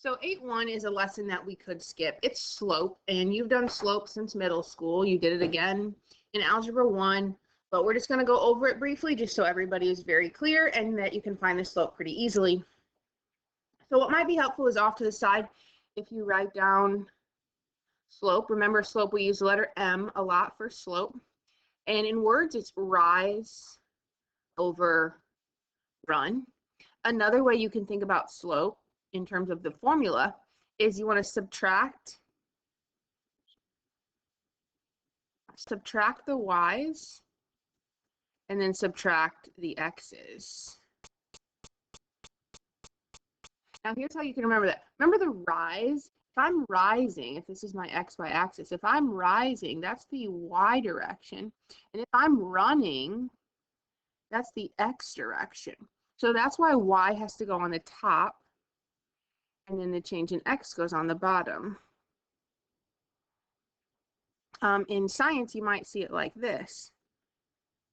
So 8.1 is a lesson that we could skip. It's slope, and you've done slope since middle school. You did it again in Algebra 1, but we're just going to go over it briefly just so everybody is very clear and that you can find the slope pretty easily. So what might be helpful is off to the side, if you write down slope, remember slope, we use the letter M a lot for slope. And in words, it's rise over run. Another way you can think about slope in terms of the formula is you want to subtract the y's and then subtract the x's. Now here's how you can remember that. Remember the rise? If I'm rising, if this is my xy axis, if I'm rising, that's the y direction. And if I'm running, that's the x direction. So that's why y has to go on the top, and then the change in x goes on the bottom. In science, you might see it like this.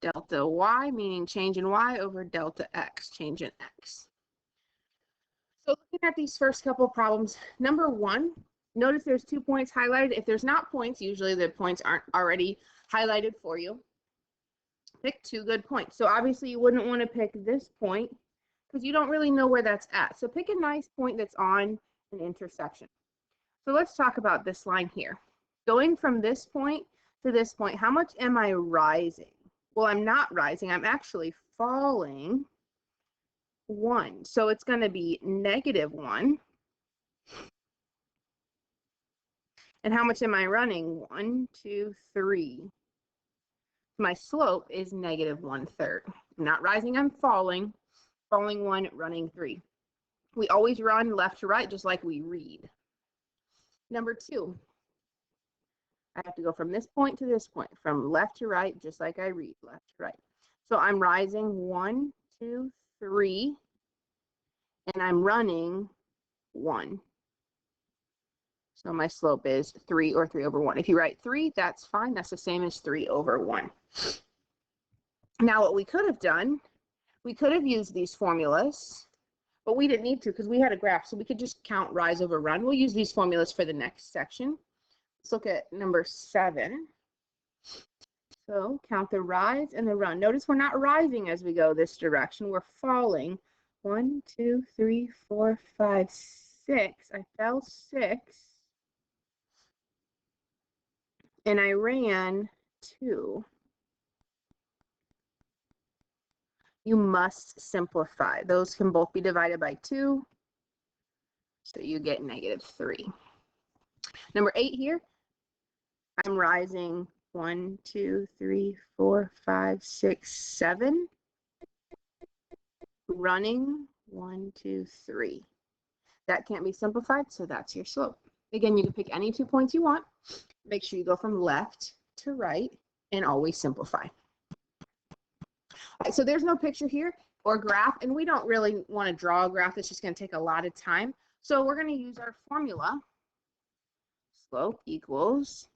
Delta y, meaning change in y, over delta x, change in x. So looking at these first couple of problems, number 1, notice there's 2 points highlighted. If there's not points, usually the points aren't already highlighted for you. Pick 2 good points. So obviously you wouldn't want to pick this point because you don't really know where that's at. So pick a nice point that's on an intersection. So let's talk about this line here. Going from this point to this point, how much am I rising? Well, I'm not rising. I'm actually falling 1. So it's going to be -1. And how much am I running? 1, 2, 3. My slope is -1/3. I'm not rising, I'm falling. Falling 1, running 3. We always run left to right, just like we read. Number 2, I have to go from this point to this point, from left to right, just like I read, left to right. So I'm rising 1, 2, 3, and I'm running 1. So my slope is 3 or 3 over 1. If you write 3, that's fine. That's the same as 3 over 1. Now what we could have done, we could have used these formulas, but we didn't need to because we had a graph, so we could just count rise over run. We'll use these formulas for the next section. Let's look at number 7. So count the rise and the run. Notice we're not rising as we go this direction. We're falling. 1, 2, 3, 4, 5, 6. I fell 6. And I ran 2. You must simplify. Those can both be divided by 2. So you get -3. Number 8 here, I'm rising 1, 2, 3, 4, 5, 6, 7. Running 1, 2, 3. That can't be simplified, so that's your slope. Again, you can pick any 2 points you want. Make sure you go from left to right and always simplify. All right, so there's no picture here or graph, and we don't really want to draw a graph. It's just going to take a lot of time. So we're going to use our formula. Slope equals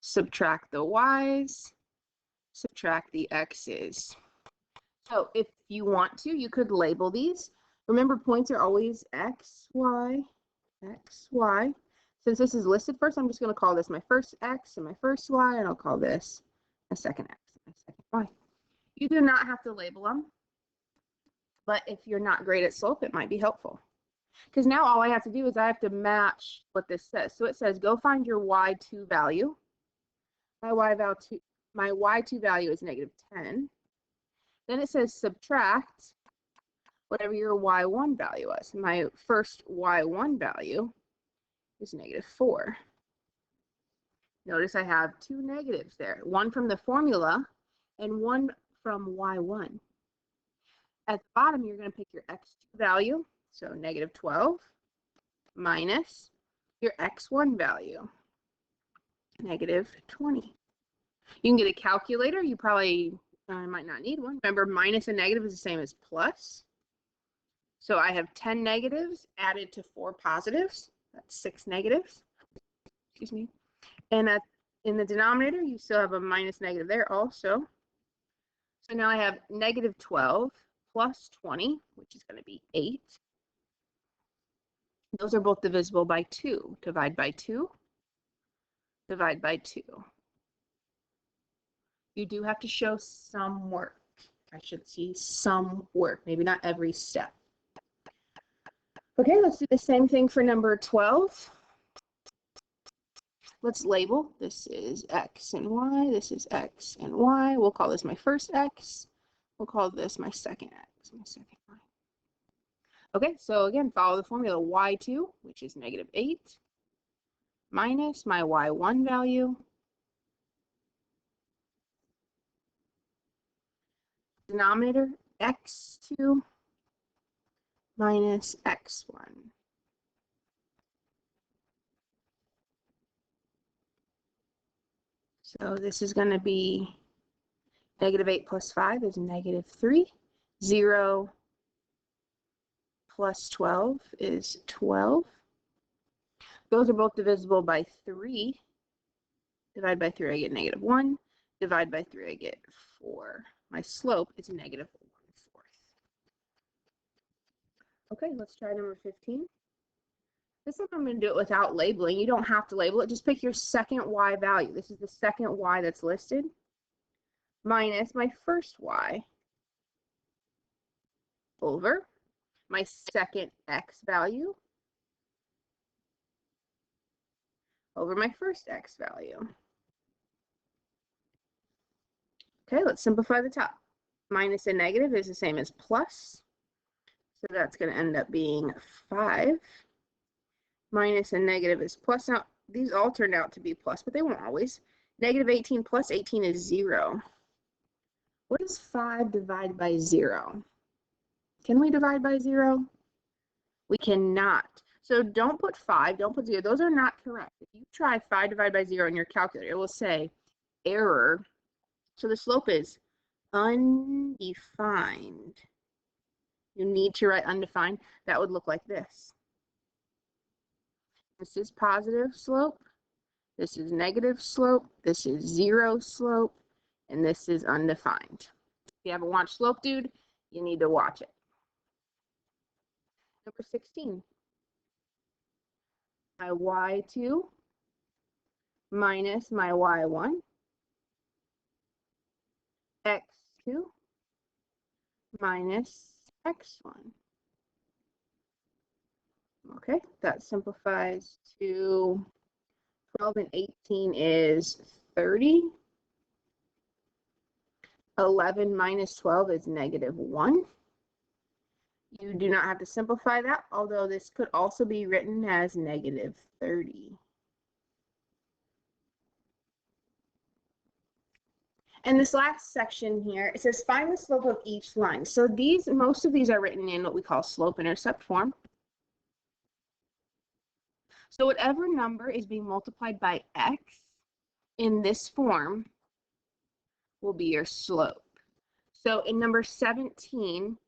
subtract the y's, subtract the x's. So if you want to, you could label these. Remember, points are always x, y, x, y. Since this is listed first, I'm just going to call this my first x and my first y, and I'll call this my second x and my second y. You do not have to label them, but if you're not great at slope, it might be helpful. Because now all I have to do is I have to match what this says. So it says, go find your y2 value. My y2 value is -10. Then it says subtract whatever your y1 value is. My first y1 value is -4. Notice I have 2 negatives there, one from the formula and one from y1. At the bottom, you're going to pick your x2 value, so -12, minus your x1 value, -20. You can get a calculator. You probably might not need one. Remember, minus and negative is the same as plus. So I have 10 negatives added to 4 positives. That's 6 negatives. Excuse me. And in the denominator, you still have a minus negative there also. So now I have -12 plus 20, which is going to be 8. Those are both divisible by 2. Divide by 2. Divide by 2. You do have to show some work. I should see some work, maybe not every step. Okay, let's do the same thing for number 12. Let's label. This is X and Y. This is X and Y. We'll call this my first X. We'll call this my second X, my second Y. Okay, so again, follow the formula. Y2, which is -8, minus my Y1 value, denominator X2 minus X1. So this is going to be -8 plus 5 is -3. 0 plus 12 is 12. Those are both divisible by 3. Divide by 3, I get -1. Divide by 3, I get 4. My slope is -1/4. Okay, let's try number 15. This one I'm going to do it without labeling. You don't have to label it. Just pick your second Y value. This is the second Y that's listed, minus my first Y over my second X value over my first X value. Okay, let's simplify the top. Minus a negative is the same as plus. So that's going to end up being 5. Minus a negative is plus. Now, these all turned out to be plus, but they won't always. -18 plus 18 is 0. What is 5 divided by 0? Can we divide by 0? We cannot. So don't put 5, don't put 0. Those are not correct. If you try 5 divided by 0 in your calculator, it will say error. So the slope is undefined. You need to write undefined. That would look like this. This is positive slope. This is negative slope. This is 0 slope. And this is undefined. If you haven't watched Slope Dude, you need to watch it. Number 16. My Y2 minus my Y1. X2 minus X1. Okay, that simplifies to 12 and 18 is 30. 11 minus 12 is -1. You do not have to simplify that, although this could also be written as -30. And this last section here, it says find the slope of each line. So most of these are written in what we call slope-intercept form. So whatever number is being multiplied by x in this form will be your slope. So in number 17,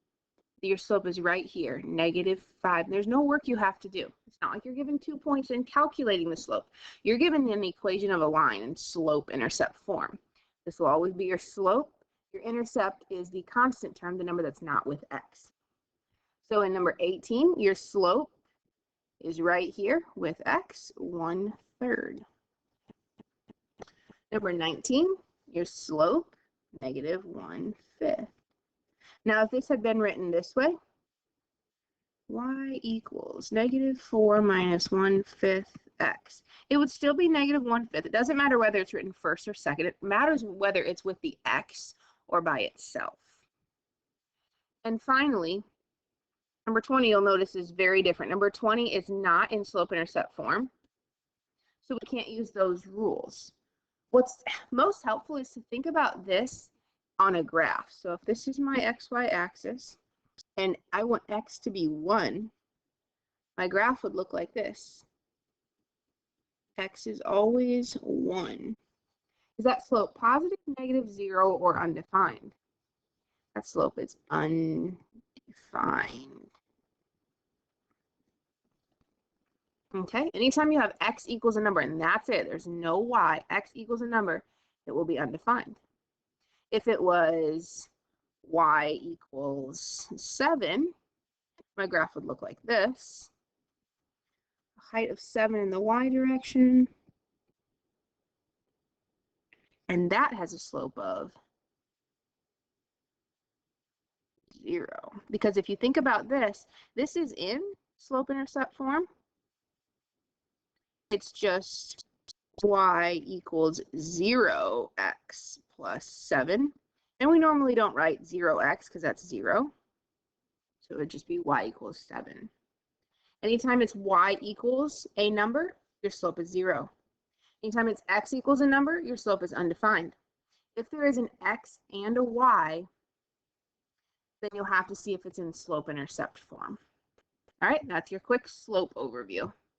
your slope is right here, -5. There's no work you have to do. It's not like you're given 2 points in calculating the slope. You're given an equation of a line in slope-intercept form. This will always be your slope. Your intercept is the constant term, the number that's not with x. So in number 18, your slope is right here with x, 1/3. Number 19, your slope, -1/5. Now, if this had been written this way, y equals -4 minus 1/5 x, it would still be -1/5. It doesn't matter whether it's written first or second. It matters whether it's with the x or by itself. And finally, number 20, you'll notice is very different. Number 20 is not in slope-intercept form, so we can't use those rules. What's most helpful is to think about this on a graph. So if this is my xy axis and I want x to be 1, my graph would look like this. X is always 1. Is that slope positive, negative, 0, or undefined? That slope is undefined. Okay, anytime you have x equals a number, and that's it, there's no y, x equals a number, it will be undefined. If it was y equals 7, my graph would look like this. height of 7 in the y direction. And that has a slope of 0. Because if you think about this, this is in slope-intercept form. It's just y equals 0x plus 7. And we normally don't write 0x because that's 0. So it would just be y equals 7. Anytime it's y equals a number, your slope is 0. Anytime it's x equals a number, your slope is undefined. If there is an x and a y, then you'll have to see if it's in slope-intercept form. All right, that's your quick slope overview.